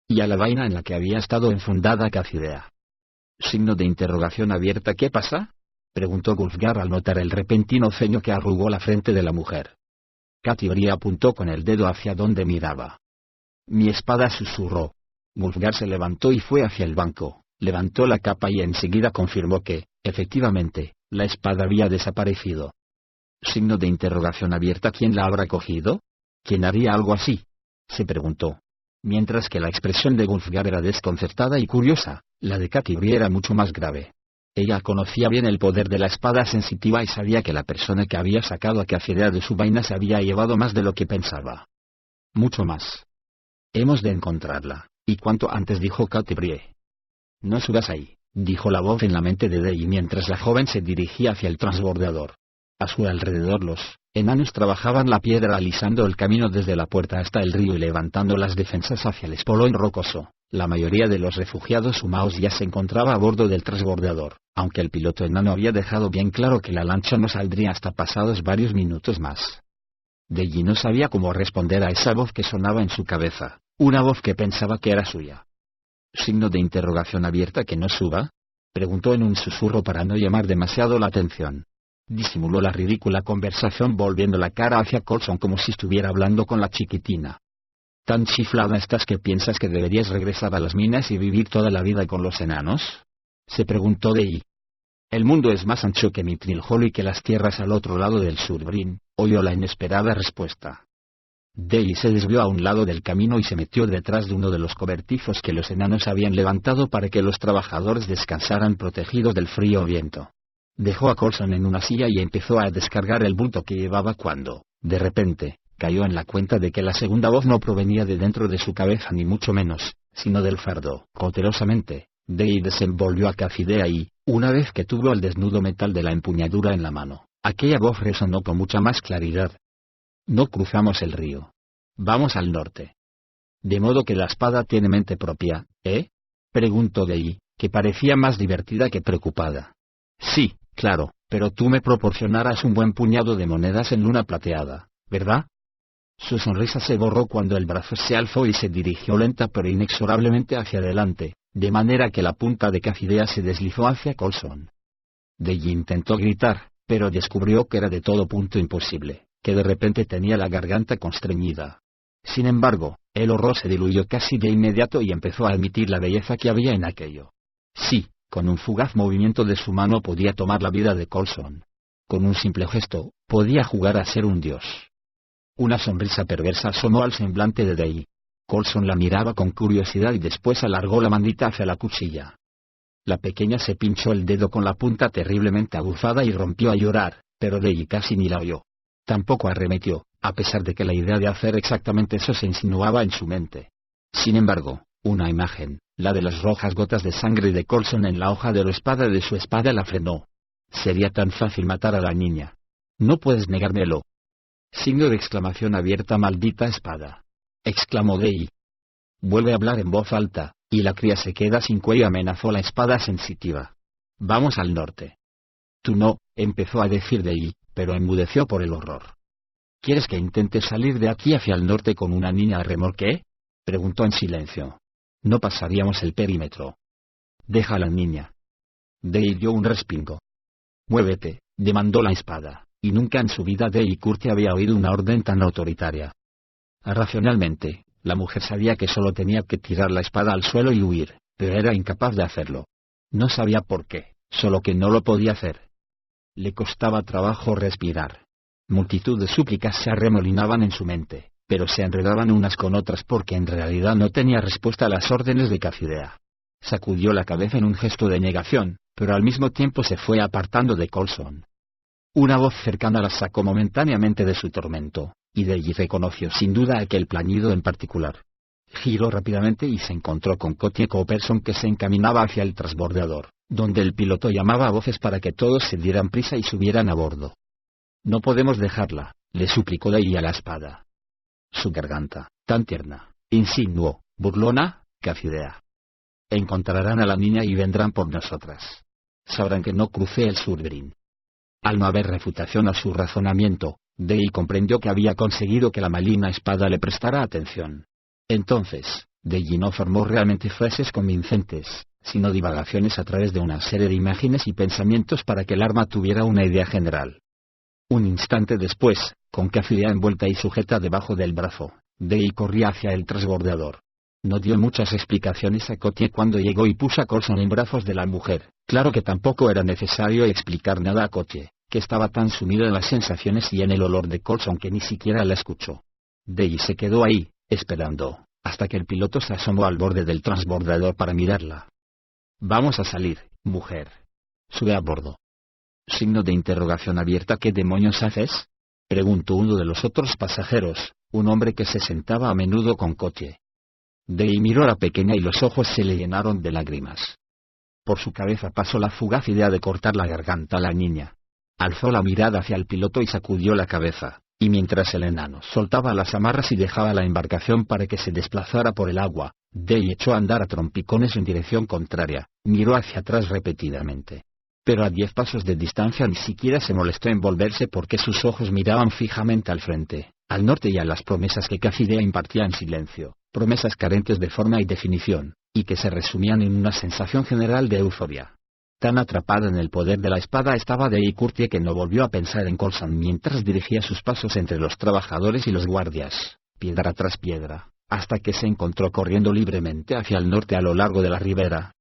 Y a la vaina en la que había estado enfundada Cacidea. Signo de interrogación abierta. ¿Qué pasa? Preguntó Wulfgar al notar el repentino ceño que arrugó la frente de la mujer. Catibrie apuntó con el dedo hacia donde miraba. Mi espada, susurró. Wulfgar se levantó y fue hacia el banco, levantó la capa y enseguida confirmó que, efectivamente, la espada había desaparecido. Signo de interrogación abierta. ¿Quién la habrá cogido? ¿Quién haría algo así? Se preguntó. Mientras que la expresión de Wulfgar era desconcertada y curiosa, la de Catibrie era mucho más grave. Ella conocía bien el poder de la espada sensitiva y sabía que la persona que había sacado a Cacidea de su vaina se había llevado más de lo que pensaba. Mucho más. Hemos de encontrarla, y cuanto antes, dijo Catibrie. No subas ahí, dijo la voz en la mente de Dei mientras la joven se dirigía hacia el transbordador. A su alrededor los enanos trabajaban la piedra alisando el camino desde la puerta hasta el río y levantando las defensas hacia el espolón rocoso. La mayoría de los refugiados humanos ya se encontraba a bordo del transbordador, aunque el piloto enano había dejado bien claro que la lancha no saldría hasta pasados varios minutos más. Dei no sabía cómo responder a esa voz que sonaba en su cabeza, una voz que pensaba que era suya. Signo de interrogación abierta. ¿Que no suba? Preguntó en un susurro para no llamar demasiado la atención. Disimuló la ridícula conversación volviendo la cara hacia Coulson como si estuviera hablando con la chiquitina. ¿Tan chiflada estás que piensas que deberías regresar a las minas y vivir toda la vida con los enanos? Se preguntó Dei. El mundo es más ancho que Mithril Hall y que las tierras al otro lado del Surbrin, oyó la inesperada respuesta. Dei se desvió a un lado del camino y se metió detrás de uno de los cobertizos que los enanos habían levantado para que los trabajadores descansaran protegidos del frío viento. Dejó a Coulson en una silla y empezó a descargar el bulto que llevaba cuando, de repente, cayó en la cuenta de que la segunda voz no provenía de dentro de su cabeza ni mucho menos, sino del fardo. Cautelosamente, Dei desenvolvió a Cafidea y, una vez que tuvo el desnudo metal de la empuñadura en la mano, aquella voz resonó con mucha más claridad. No cruzamos el río. Vamos al norte. De modo que la espada tiene mente propia, ¿eh? Preguntó Dei, que parecía más divertida que preocupada. Sí, claro, pero tú me proporcionarás un buen puñado de monedas en luna plateada, ¿verdad? Su sonrisa se borró cuando el brazo se alzó y se dirigió lenta pero inexorablemente hacia adelante, de manera que la punta de Cafidea se deslizó hacia Coulson. Dei intentó gritar, pero descubrió que era de todo punto imposible, que de repente tenía la garganta constreñida. Sin embargo, el horror se diluyó casi de inmediato y empezó a admitir la belleza que había en aquello. Sí, con un fugaz movimiento de su mano podía tomar la vida de Coulson. Con un simple gesto, podía jugar a ser un dios. Una sonrisa perversa asomó al semblante de Dei. Coulson la miraba con curiosidad y después alargó la mandita hacia la cuchilla. La pequeña se pinchó el dedo con la punta terriblemente aguzada y rompió a llorar, pero Dei casi ni la oyó. Tampoco arremetió, a pesar de que la idea de hacer exactamente eso se insinuaba en su mente. Sin embargo, una imagen, la de las rojas gotas de sangre de Coulson en la hoja de la espada de su espada la frenó. Sería tan fácil matar a la niña. No puedes negármelo. Signo de exclamación abierta. Maldita espada, exclamó Dei. Vuelve a hablar en voz alta, y la cría se queda sin cuello, amenazó la espada sensitiva. Vamos al norte. Tú no, empezó a decir Dei, pero enmudeció por el horror. ¿Quieres que intente salir de aquí hacia el norte con una niña a remolque? Preguntó en silencio. No pasaríamos el perímetro. Deja a la niña. Dei dio un respingo. Muévete, demandó la espada, y nunca en su vida Dei Curti había oído una orden tan autoritaria. Racionalmente, la mujer sabía que solo tenía que tirar la espada al suelo y huir, pero era incapaz de hacerlo. No sabía por qué, solo que no lo podía hacer. Le costaba trabajo respirar. Multitud de súplicas se arremolinaban en su mente, pero se enredaban unas con otras porque en realidad no tenía respuesta a las órdenes de Cafidea. Sacudió la cabeza en un gesto de negación, pero al mismo tiempo se fue apartando de Coulson. Una voz cercana la sacó momentáneamente de su tormento, y Dei reconoció sin duda aquel plañido en particular. Giró rápidamente y se encontró con Cotie Copperson, que se encaminaba hacia el transbordador, donde el piloto llamaba a voces para que todos se dieran prisa y subieran a bordo. No podemos dejarla, le suplicó Dei a la espada. Su garganta, tan tierna, insinuó, burlona, Cafidea. Encontrarán a la niña y vendrán por nosotras. Sabrán que no crucé el Surbryn. Al no haber refutación a su razonamiento, Dei comprendió que había conseguido que la maligna espada le prestara atención. Entonces, Dei no formó realmente frases convincentes, sino divagaciones a través de una serie de imágenes y pensamientos para que el arma tuviera una idea general. Un instante después, con Cafidea envuelta y sujeta debajo del brazo, Dei corría hacia el transbordador. No dio muchas explicaciones a Cotie cuando llegó y puso a Coulson en brazos de la mujer. Claro que tampoco era necesario explicar nada a Cotie, que estaba tan sumido en las sensaciones y en el olor de Coulson que ni siquiera la escuchó. Dei se quedó ahí, esperando, hasta que el piloto se asomó al borde del transbordador para mirarla. Vamos a salir, mujer. Sube a bordo. Signo de interrogación abierta. ¿Qué demonios haces? Preguntó uno de los otros pasajeros, un hombre que se sentaba a menudo con Cotie. Dei miró a la pequeña y los ojos se le llenaron de lágrimas. Por su cabeza pasó la fugaz idea de cortar la garganta a la niña. Alzó la mirada hacia el piloto y sacudió la cabeza, y mientras el enano soltaba las amarras y dejaba la embarcación para que se desplazara por el agua, Dei echó a andar a trompicones en dirección contraria, miró hacia atrás repetidamente. Pero a 10 pasos de distancia ni siquiera se molestó en volverse porque sus ojos miraban fijamente al frente, al norte y a las promesas que Cafidea impartía en silencio, promesas carentes de forma y definición, y que se resumían en una sensación general de euforia. Tan atrapada en el poder de la espada estaba Dei Curti que no volvió a pensar en Coulson mientras dirigía sus pasos entre los trabajadores y los guardias, piedra tras piedra, hasta que se encontró corriendo libremente hacia el norte a lo largo de la ribera.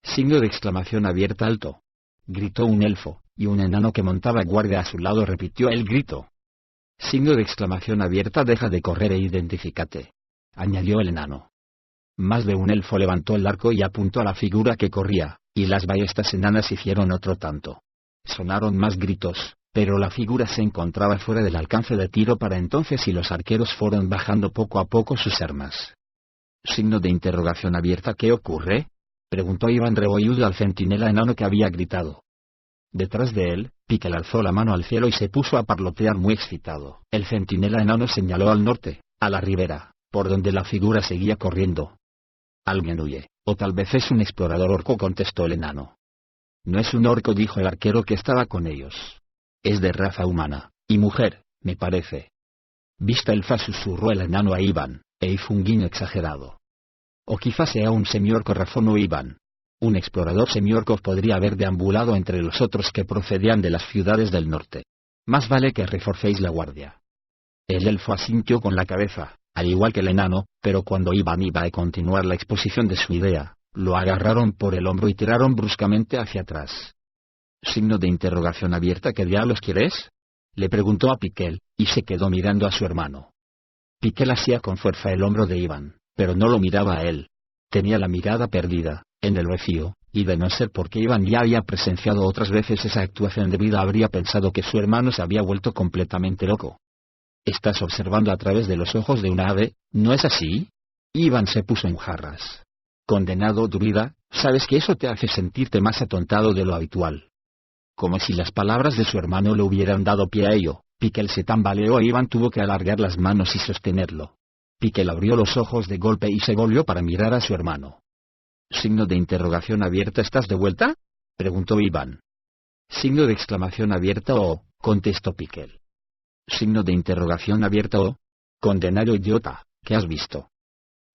Signo de exclamación abierta. Alto. Gritó un elfo, y un enano que montaba guardia a su lado repitió el grito. Signo de exclamación abierta. Deja de correr e identifícate, añadió el enano. Más de un elfo levantó el arco y apuntó a la figura que corría, y las ballestas enanas hicieron otro tanto. Sonaron más gritos, pero la figura se encontraba fuera del alcance de tiro para entonces y los arqueros fueron bajando poco a poco sus armas. Signo de interrogación abierta. ¿Qué ocurre?, preguntó Iván rebolludo al centinela enano que había gritado. Detrás de él, Piquel alzó la mano al cielo y se puso a parlotear muy excitado. El centinela enano señaló al norte, a la ribera, por donde la figura seguía corriendo. Alguien huye, o tal vez es un explorador orco, contestó el enano. No es un orco, dijo el arquero que estaba con ellos. Es de raza humana, y mujer, me parece. Vista elfa, susurró el enano a Iván, e hizo un guiño exagerado. O quizás sea un semiorco, razonó Iván. Un explorador semiorco podría haber deambulado entre los otros que procedían de las ciudades del norte. Más vale que reforcéis la guardia. El elfo asintió con la cabeza, al igual que el enano, pero cuando Iván iba a continuar la exposición de su idea, lo agarraron por el hombro y tiraron bruscamente hacia atrás. Signo de interrogación abierta. ¿Qué diablos quieres?, le preguntó a Piquel, y se quedó mirando a su hermano. Piquel hacía con fuerza el hombro de Iván, pero no lo miraba a él. Tenía la mirada perdida en el vacío, y de no ser porque Iván ya había presenciado otras veces esa actuación de vida, habría pensado que su hermano se había vuelto completamente loco. Estás observando a través de los ojos de una ave, ¿no es así? Iván se puso en jarras. Condenado druida, sabes que eso te hace sentirte más atontado de lo habitual. Como si las palabras de su hermano le hubieran dado pie a ello, Piquel se tambaleó e Iván tuvo que alargar las manos y sostenerlo. Piquel abrió los ojos de golpe y se volvió para mirar a su hermano. Signo de interrogación abierta. ¿Estás de vuelta?, preguntó Iván. Signo de exclamación abierta. Oh, contestó Piquel. Signo de interrogación abierta. Oh, condenado idiota, ¿qué has visto?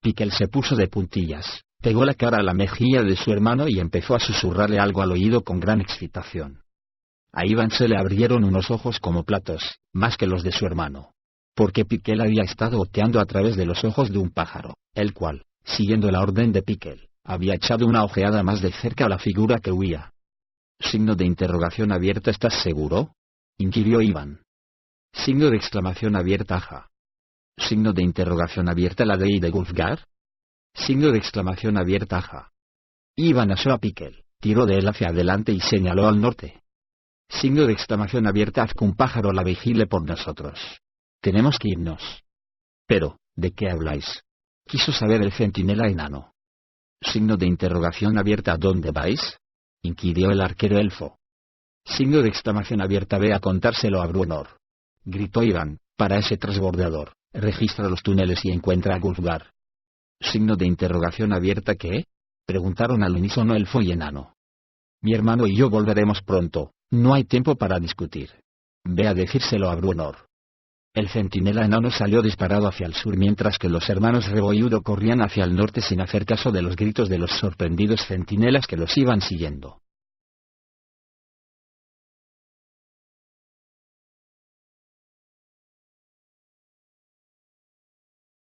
Piquel se puso de puntillas, pegó la cara a la mejilla de su hermano y empezó a susurrarle algo al oído con gran excitación. A Iván se le abrieron unos ojos como platos, más que los de su hermano. Porque Piquel había estado oteando a través de los ojos de un pájaro, el cual, siguiendo la orden de Piquel, había echado una ojeada más de cerca a la figura que huía. Signo de interrogación abierta. ¿Estás seguro?, inquirió Iván. Signo de exclamación abierta. Aja. Signo de interrogación abierta. ¿La ley de Gulfgar? Signo de exclamación abierta. Aja. Iván asó a Piquel, tiró de él hacia adelante y señaló al norte. Signo de exclamación abierta. Haz que un pájaro la vigile por nosotros. Tenemos que irnos. Pero, ¿de qué habláis?, quiso saber el centinela enano. Signo de interrogación abierta. ¿A dónde vais?, inquirió el arquero elfo. Signo de exclamación abierta. Ve a contárselo a Bruenor, gritó Iván, para ese transbordador. Registra los túneles y encuentra a Gulfgar. Signo de interrogación abierta. ¿Qué?, preguntaron al unísono elfo y enano. Mi hermano y yo volveremos pronto, no hay tiempo para discutir. Ve a decírselo a Bruenor. El centinela enano salió disparado hacia el sur mientras que los hermanos rebolludo corrían hacia el norte sin hacer caso de los gritos de los sorprendidos centinelas que los iban siguiendo.